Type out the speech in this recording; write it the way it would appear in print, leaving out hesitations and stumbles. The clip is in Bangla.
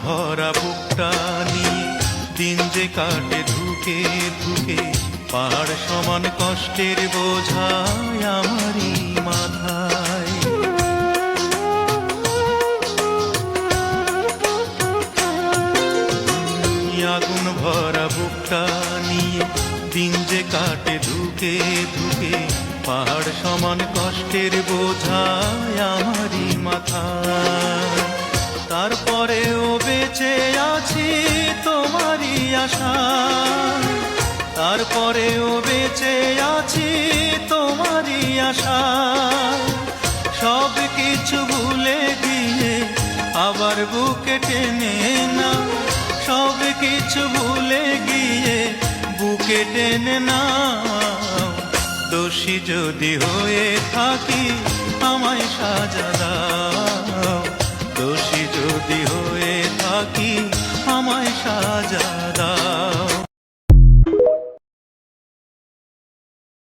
ভরা বুকটা নিয়ে দিন যে কাটে ধুকে ধুকে, পাহাড় সমান কষ্টের বোঝায় আমারই মাথায়। আগুন ভরা বুকটা নিয়ে দিন যে কাটে ধুকে ধুকে, পাহাড় সমান কষ্টের বোঝায় আমারই মাথায়। তারপরেও বেঁচে আছি তোমারই আশায়, তারপরেও বেঁচে আছি তোমারই আশায়। সব কিছু ভুলে গিয়ে আবার বুকে টেনে না, সব কিছু ভুলে গিয়ে বুকে টেনে না। দোষী যদি হয়ে থাকি আমায় সাজা দাও।